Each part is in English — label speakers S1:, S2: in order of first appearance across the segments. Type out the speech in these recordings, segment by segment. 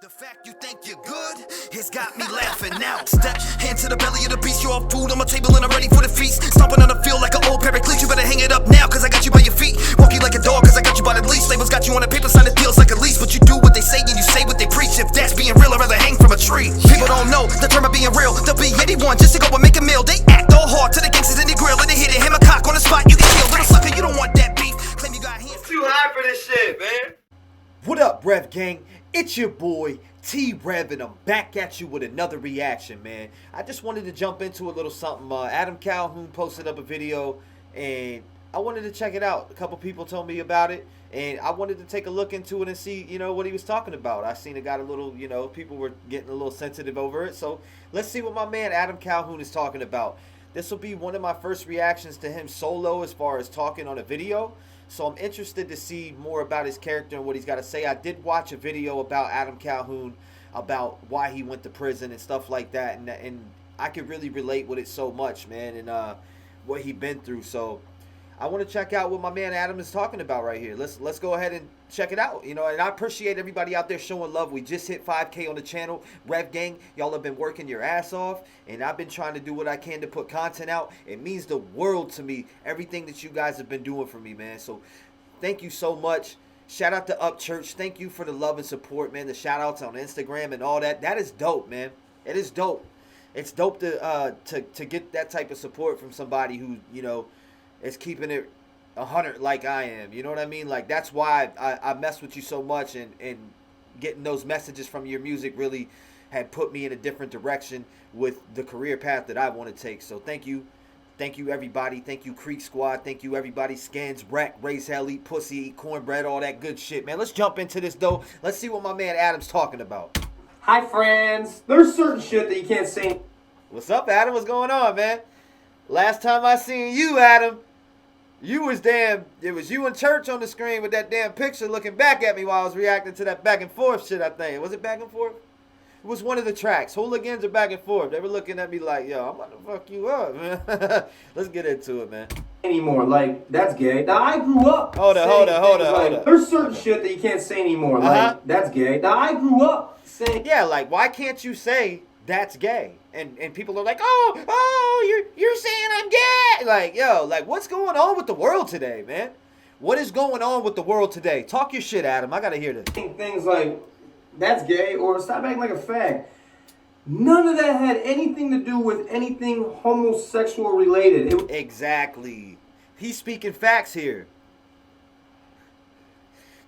S1: The fact you think you're good has got me laughing now. Step hand to the belly of the beast. You're all food on my table and I'm ready for the feast. Stomping on the field like an old paraclete. You better hang it up now, cause I got you by your feet. Walk you like a dog, cause I got you by the leash. Labels got you on the paper, signing deals like a lease. But you do what they say and you say what they preach. If that's being real, I'd rather hang from a tree. People don't know the term of being real. They'll be anyone just to go and make a meal. They act all hard to the gangsters in the grill. And they hit a hammer cock on the spot, you get killed. Little sucker, you don't want that beef. Claim you got hands.
S2: Too high for this shit, man.
S3: What up, Rev Gang? It's your boy T-REV, and I'm back at you with another reaction, man. I just wanted to jump into a little something. Adam Calhoun posted up a video, and I wanted to check it out. A couple people told me about it, and I wanted to take a look into it and see, what he was talking about. I seen it got a little, people were getting a little sensitive over it. So let's see what my man Adam Calhoun is talking about. This will be one of my first reactions to him solo as far as talking on a video. So I'm interested to see more about his character and what he's got to say. I did watch a video about Adam Calhoun, about why he went to prison and stuff like that. And I could really relate with it so much, man, and what he been through. So I want to check out what my man Adam is talking about right here. Let's go ahead and check it out. And I appreciate everybody out there showing love. We just hit 5K on the channel. Rev Gang, y'all have been working your ass off, and I've been trying to do what I can to put content out. It means the world to me, everything that you guys have been doing for me, man. So thank you so much. Shout out to Up Church. Thank you for the love and support, man. The shout outs on Instagram and all that. That is dope, man. It is dope. It's dope to get that type of support from somebody who, is keeping it 100 like I am. You know what I mean? Like, that's why I mess with you so much, and getting those messages from your music really had put me in a different direction with the career path that I want to take. So thank you. Thank you, everybody. Thank you, Creek Squad. Thank you, everybody. Scans, Wreck, Raise Hell, Eat Pussy, Eat Cornbread, all that good shit, man. Let's jump into this, though. Let's see what my man Adam's talking about.
S2: Hi, friends. There's certain shit that you can't say.
S3: What's up, Adam? What's going on, man? Last time I seen you, Adam, you was it was you in church on the screen with that damn picture looking back at me while I was reacting to that back and forth shit, I think. Was it back and forth? It was one of the tracks. Hooligans are back and forth. They were looking at me like, yo, I'm about to fuck you up, man. Let's get into it, man.
S2: Anymore, like, that's gay. Now, I grew up.
S3: Hold up.
S2: There's certain shit that you can't say anymore, like, that's gay. Now, I grew up saying.
S3: Yeah, like, why can't you say that's gay? And people are like, oh, you're saying I'm gay. Like, yo, like, what's going on with the world today, man? What is going on with the world today? Talk your shit, Adam. I gotta hear this.
S2: Things like, that's gay, or stop acting like a fag. None of that had anything to do with anything homosexual related.
S3: Exactly. He's speaking facts here.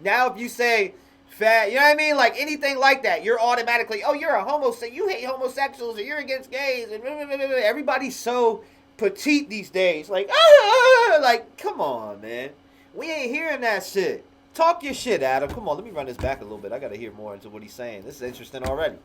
S3: Now, if you say fat, you know what I mean? Like, anything like that, you're automatically, oh, you're a homosexual, you hate homosexuals, or you're against gays, and everybody's so petite these days. Like, like, come on, man. We ain't hearing that shit. Talk your shit, Adam. Come on, let me run this back a little bit. I gotta hear more into what he's saying. This is interesting already.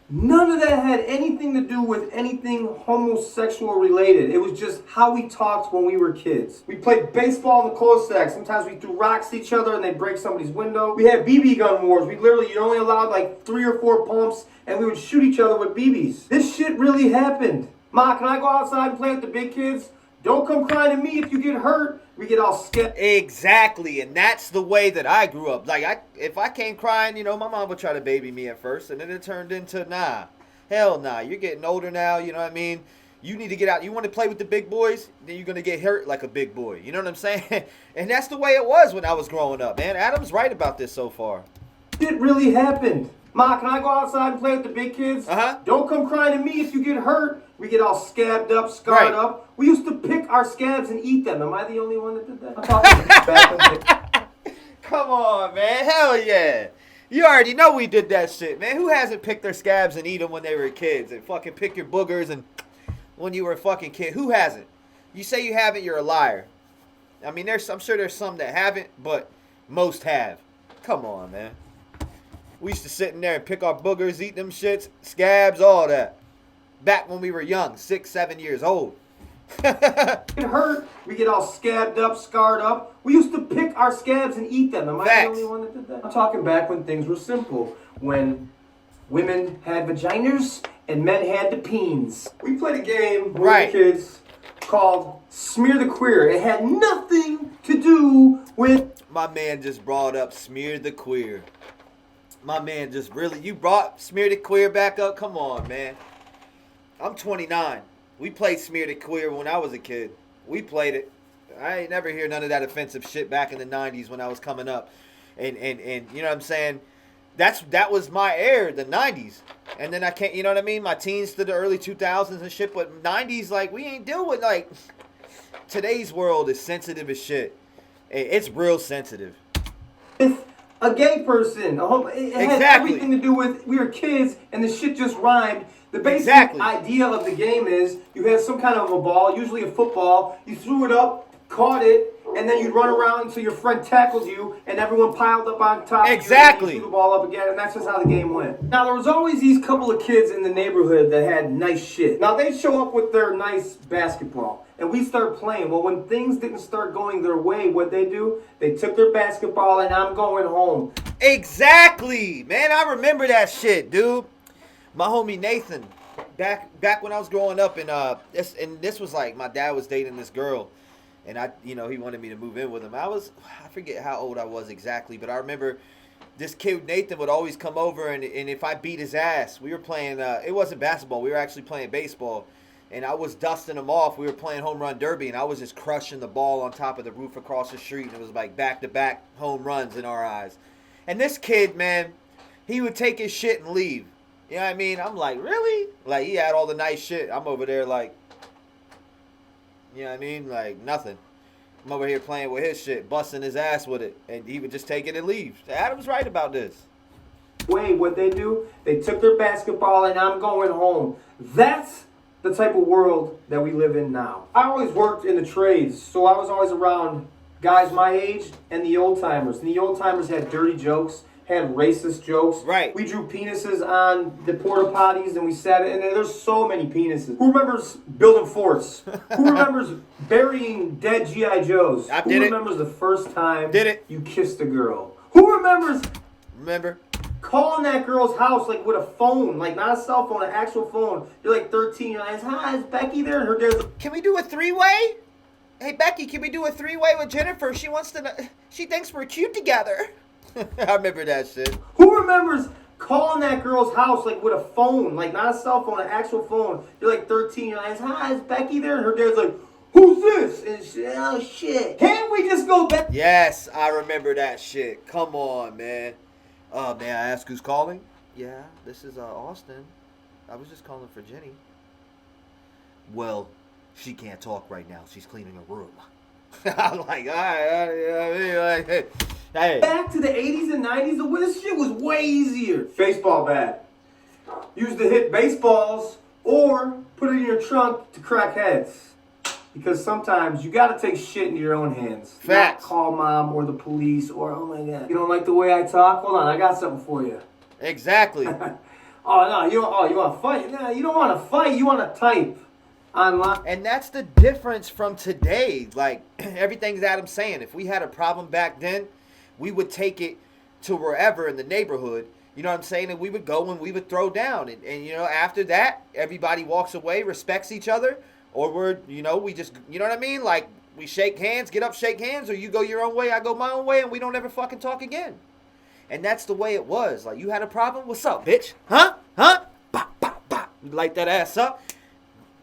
S2: None of that had anything to do with anything homosexual related. It was just how we talked when we were kids. We played baseball in the cul-de-sac. Sometimes we threw rocks at each other and they'd break somebody's window. We had BB gun wars. You're only allowed like 3 or 4 pumps, and we would shoot each other with BBs. This shit really happened. Ma, can I go outside and play with the big kids? Don't come crying to me if you get hurt. We get all scared.
S3: Exactly, and that's the way that I grew up. Like, if I came crying, my mom would try to baby me at first, and then it turned into, nah, hell nah. You're getting older now, you know what I mean? You need to get out. You want to play with the big boys, then you're going to get hurt like a big boy. You know what I'm saying? And that's the way it was when I was growing up, man. Adam's right about this so far.
S2: It really happened. Ma, can I go outside and play with the big kids? Don't come crying to me if you get hurt. We get all scabbed up, scarred up. We used to pick our scabs and eat them. Am I the only one that did that?
S3: Come on, man. Hell yeah. You already know we did that shit, man. Who hasn't picked their scabs and eat them when they were kids? And fucking pick your boogers and when you were a fucking kid? Who hasn't? You say you haven't, you're a liar. I mean, I'm sure there's some that haven't, but most have. Come on, man. We used to sit in there and pick our boogers, eat them shits, scabs, all that. Back when we were young, 6, 7 years old.
S2: Get hurt, we get all scabbed up, scarred up. We used to pick our scabs and eat them. Am I the only one that did that? I'm talking back when things were simple. When women had vaginas and men had the peens. We played a game with the kids called Smear the Queer. It had nothing to do with...
S3: My man just brought up Smear the Queer. My man just really, you brought Smeared It Queer back up? Come on, man. I'm 29. We played Smeared It Queer when I was a kid. We played it. I ain't never hear none of that offensive shit back in the 90s when I was coming up. And you know what I'm saying? That was my era, the 90s. And then I can't, you know what I mean? My teens to the early 2000s and shit. But 90s, like, we ain't deal with, like, today's world is sensitive as shit. It's real sensitive.
S2: If a gay person, it had everything to do with, we were kids and the shit just rhymed. The basic idea of the game is you have some kind of a ball, usually a football, you threw it up, caught it, and then you'd run around until your friend tackled you and everyone piled up on top of you and you threw the ball up again, and that's just how the game went. Now there was always these couple of kids in the neighborhood that had nice shit. Now they'd show up with their nice basketball and we start playing. Well, when things didn't start going their way, what'd they do? They took their basketball and I'm going home.
S3: Exactly, man, I remember that shit, dude. My homie Nathan, back when I was growing up, and this was like my dad was dating this girl, and he wanted me to move in with him. I forget how old I was exactly, but I remember this kid Nathan would always come over, and if I beat his ass, we were playing. It wasn't basketball, we were actually playing baseball, and I was dusting him off. We were playing home run derby, and I was just crushing the ball on top of the roof across the street, and it was like back-to-back home runs in our eyes. And this kid, man, he would take his shit and leave. You know what I mean? I'm like, really? Like, he had all the nice shit. I'm over there like, you know what I mean? Like, nothing. I'm over here playing with his shit, busting his ass with it. And he would just take it and leave. Adam's right about this.
S2: What they do, they took their basketball and I'm going home. That's the type of world that we live in now. I always worked in the trades, so I was always around guys my age and the old timers. And the old timers had dirty jokes, had racist jokes.
S3: Right.
S2: We drew penises on the porta potties and we sat in, and there's so many penises. Who remembers building forts? Who remembers burying dead G.I. Joes? Who remembers the first time you kissed a girl? Who remembers calling that girl's house like with a phone, like not a cell phone, an actual phone? You're like 13, you're like, hi, is Becky there? And her dad's like,
S3: can we do a three-way? Hey, Becky, can we do a three-way with Jennifer? She thinks we're cute together. I remember that shit.
S2: Who remembers calling that girl's house like with a phone, like not a cell phone, an actual phone? You're like 13, you're like, hi, is Becky there? And her dad's like, who's this? And she, oh shit. Can't we just go back?
S3: Yes, I remember that shit. Come on, man. May I ask who's calling? Yeah, this is Austin. I was just calling for Jenny. Well, she can't talk right now. She's cleaning a room. I'm like, all right, hey.
S2: Back to the 80s and 90s, this shit was way easier. Baseball bat. Used to hit baseballs or put it in your trunk to crack heads. Because sometimes you gotta take shit into your own hands.
S3: Facts.
S2: Not call mom or the police or, oh my god, you don't like the way I talk? Hold on, I got something for you.
S3: Exactly.
S2: Oh no, you want to fight? No, you don't want to fight. You want to type online.
S3: And that's the difference from today. Like everything's Adam's saying. If we had a problem back then, we would take it to wherever in the neighborhood. You know what I'm saying? And we would go and we would throw down. And after that, everybody walks away, respects each other, or we just, you know what I mean? Like we shake hands, get up, shake hands, or you go your own way, I go my own way, and we don't ever fucking talk again. And that's the way it was. Like, you had a problem? What's up, bitch? Huh? Bop, bop, bop. Light that ass up.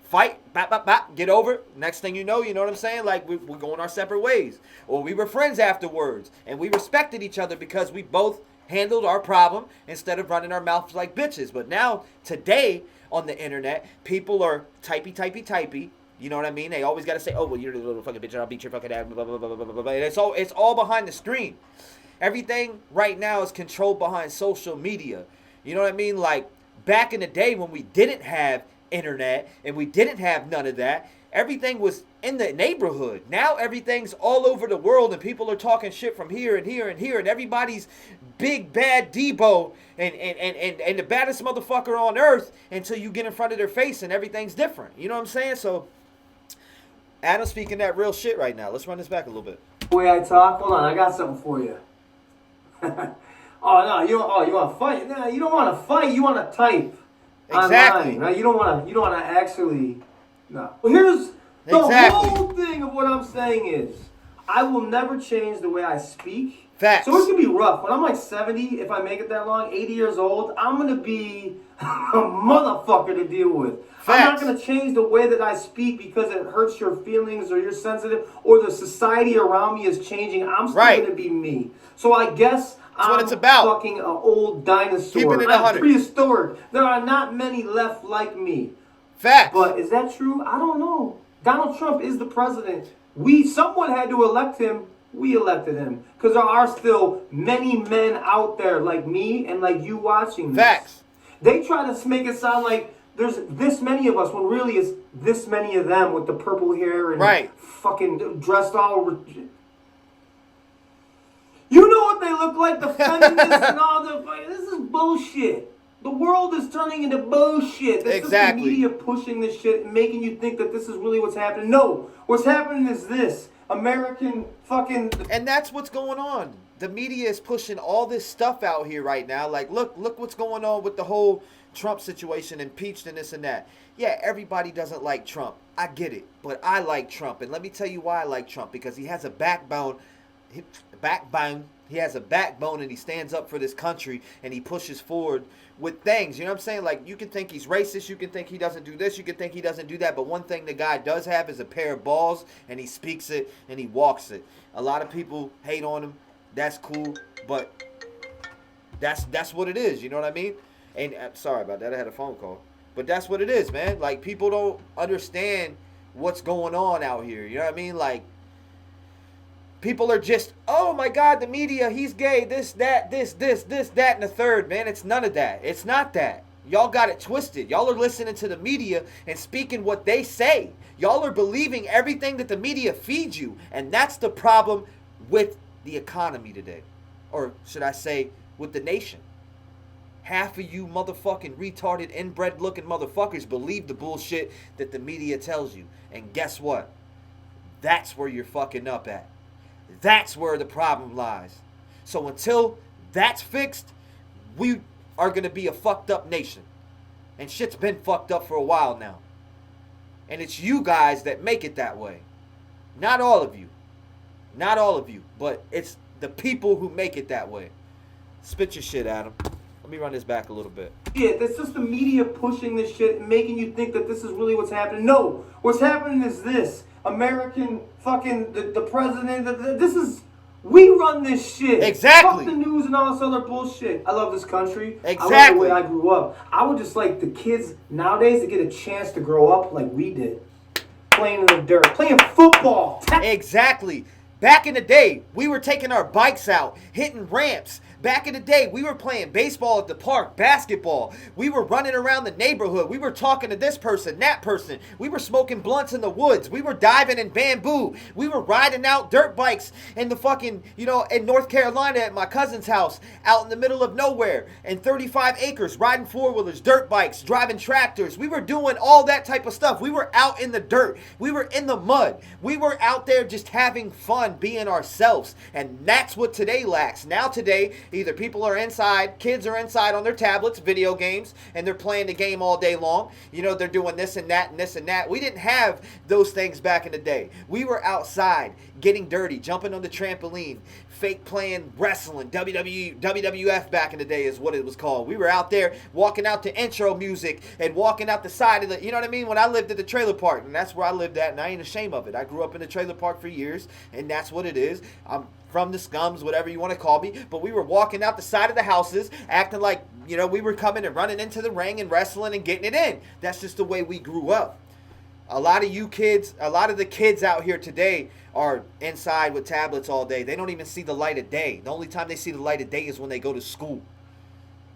S3: Fight. Bop, bop, bop. Get over it. Next thing you know what I'm saying? Like, we're going our separate ways. Or we were friends afterwards. And we respected each other because we both handled our problem instead of running our mouths like bitches. But now, today, on the internet, people are typey. You know what I mean? They always got to say, oh, well, you're the little fucking bitch, and I'll beat your fucking ass, blah, blah, blah, blah, blah, blah. And it's all behind the screen. Everything right now is controlled behind social media. You know what I mean? Like, back in the day when we didn't have internet and we didn't have none of that, everything was in the neighborhood. Now everything's all over the world and people are talking shit from here and here and here, and everybody's big bad Debo and the baddest motherfucker on earth until you get in front of their face and everything's different. You know what I'm saying? So Adam's speaking that real shit right now. Let's run this back a little bit.
S2: The way I talk, hold on, I got something for you. Oh no, you want to fight? No, you don't want to fight. You want to type.
S3: Exactly.
S2: Online. No, you don't want to actually. No. Well, here's the whole thing of what I'm saying is, I will never change the way I speak.
S3: Facts.
S2: So it's gonna be rough. When I'm like 70, if I make it that long, 80 years old, I'm gonna be a motherfucker to deal with.
S3: Facts.
S2: I'm not gonna change the way that I speak because it hurts your feelings or you're sensitive or the society around me is changing. I'm still gonna be me. So I guess
S3: that's what it's about.
S2: Fucking an old dinosaur.
S3: Keeping it 100.
S2: I'm prehistoric. There are not many left like me.
S3: Facts.
S2: But is that true? I don't know. Donald Trump is the president. Someone had to elect him. We elected him. Because there are still many men out there like me and like you watching this.
S3: Facts.
S2: They try to make it sound like there's this many of us when really it's this many of them with the purple hair and fucking dressed all... You know what they look like, the feminists and all the... This is bullshit. The world is turning into bullshit. This is the media pushing this shit and making you think that this is really what's happening. No, what's happening is this. American fucking...
S3: And that's what's going on. The media is pushing all this stuff out here right now. Like, look what's going on with the whole Trump situation, impeached and this and that. Yeah, everybody doesn't like Trump. I get it. But I like Trump. And let me tell you why I like Trump. Because he has a backbone. He has a backbone and he stands up for this country and he pushes forward with things. You know what I'm saying? Like, you can think he's racist, you can think he doesn't do this, you can think he doesn't do that, but one thing the guy does have is a pair of balls and he speaks it and he walks it. A lot of people hate on him. That's cool, but that's what it is. You know what I mean? And sorry about that. I had a phone call. But that's what it is, man. Like, people don't understand what's going on out here. You know what I mean? Like, people are just, oh my God, the media, he's gay, this, that, and the third, man. It's none of that. It's not that. Y'all got it twisted. Y'all are listening to the media and speaking what they say. Y'all are believing everything that the media feeds you. And that's the problem with the economy today. Or should I say, with the nation. Half of you motherfucking retarded, inbred looking motherfuckers believe the bullshit that the media tells you. And guess what? That's where you're fucking up at. That's where the problem lies. So until that's fixed, we are going to be a fucked up nation. And shit's been fucked up for a while now. And it's you guys that make it that way. Not all of you. Not all of you. But it's the people who make it that way. Spit your shit, Adam. Let me run this back a little bit.
S2: Yeah, that's just the media pushing this shit and making you think that this is really what's happening. No, what's happening is this. American fucking, the president, this is, we run this shit.
S3: Exactly.
S2: Fuck the news and all this other bullshit. I love this country.
S3: Exactly.
S2: I love the way I grew up. I would just like the kids nowadays to get a chance to grow up like we did. Playing in the dirt, playing football.
S3: Exactly. Back in the day, we were taking our bikes out, hitting ramps. Back in the day, we were playing baseball at the park, basketball. We were running around the neighborhood. We were talking to this person, that person. We were smoking blunts in the woods. We were diving in bamboo. We were riding out dirt bikes in the fucking, in North Carolina at my cousin's house, out in the middle of nowhere, in 35 acres, riding four-wheelers, dirt bikes, driving tractors. We were doing all that type of stuff. We were out in the dirt. We were in the mud. We were out there just having fun, being ourselves. And that's what today lacks. Now today, either people are inside, kids are inside on their tablets, video games, and they're playing the game all day long. They're doing this and that and this and that. We didn't have those things back in the day. We were outside, getting dirty, jumping on the trampoline, fake playing wrestling, WWF back in the day is what it was called. We were out there walking out to intro music and walking out the side of the, you know what I mean? When I lived at the trailer park, and that's where I lived at, and I ain't ashamed of it. I grew up in the trailer park for years, and that's what it is. I'm from the scums, whatever you want to call me, but we were walking out the side of the houses, acting like, we were coming and running into the ring and wrestling and getting it in. That's just the way we grew up. A lot of you kids, a lot of the kids out here today are inside with tablets all day. They don't even see the light of day. The only time they see the light of day is when they go to school.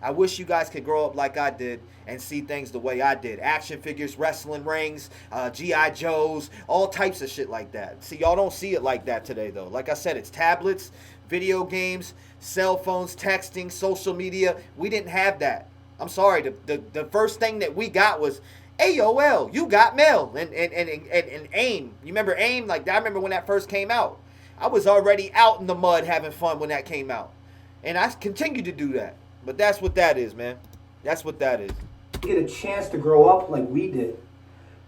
S3: I wish you guys could grow up like I did and see things the way I did. Action figures, wrestling rings, G.I. Joes, all types of shit like that. See, y'all don't see it like that today, though. Like I said, it's tablets, video games, cell phones, texting, social media. We didn't have that. I'm sorry. The first thing that we got was AOL, you got mail, and AIM. You remember AIM? Like, I remember when that first came out. I was already out in the mud having fun when that came out. And I continue to do that. But that's what that is, man. That's what that is.
S2: Get a chance to grow up like we did.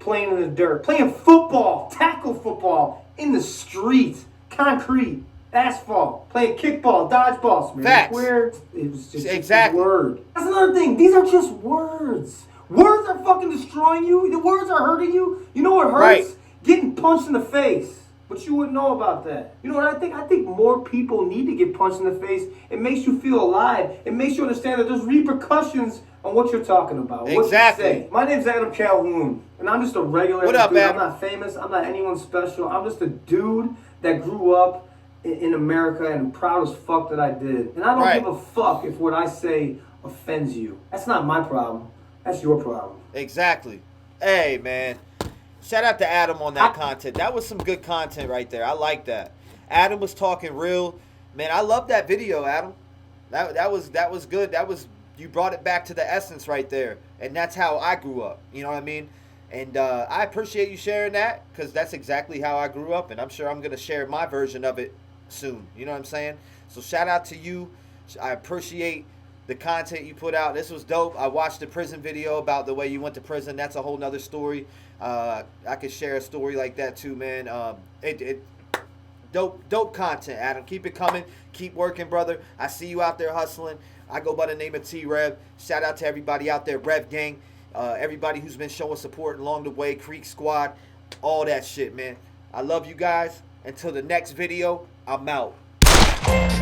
S2: Playing in the dirt. Playing football. Tackle football. In the street. Concrete. asphalt, playing kickball, dodgeball, man.
S3: Facts.
S2: Where it was just
S3: Exactly.
S2: a word. That's another thing. These are just words. Words are fucking destroying you. The words are hurting you. You know what hurts?
S3: Right.
S2: Getting punched in the face. But you wouldn't know about that. You know what I think? I think more people need to get punched in the face. It makes you feel alive. It makes you understand that there's repercussions on what you're talking about.
S3: Exactly.
S2: What you say. My name's Adam Calhoun, and I'm just a regular
S3: What up,
S2: dude.
S3: Adam?
S2: I'm not famous. I'm not anyone special. I'm just a dude that grew up in America and I'm proud as fuck that I did. And I don't
S3: Right.
S2: give a fuck if what I say offends you. That's not my problem. That's your problem.
S3: Exactly. Hey, man. Shout out to Adam on that content. That was some good content right there. I like that. Adam was talking real. Man, I love that video, Adam. That was good. You brought it back to the essence right there. And that's how I grew up. You know what I mean? And I appreciate you sharing that because that's exactly how I grew up. And I'm sure I'm going to share my version of it soon. You know what I'm saying? So shout out to you. I appreciate the content you put out. This was dope. I watched the prison video about the way you went to prison. That's a whole nother story. I could share a story like that too, man. Dope content, Adam. Keep it coming. Keep working, brother. I see you out there hustling. I go by the name of T-REV. Shout out to everybody out there, Rev Gang. Everybody who's been showing support along the way, Creek Squad, all that shit, man. I love you guys. Until the next video, I'm out.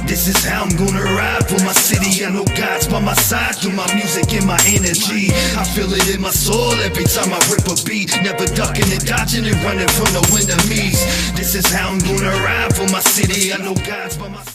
S1: This is how I'm gonna ride for my city. I know God's by my side through my music and my energy. I feel it in my soul every time I rip a beat. Never ducking and dodging and running from no enemies. This is how I'm gonna ride for my city. I know God's by my side.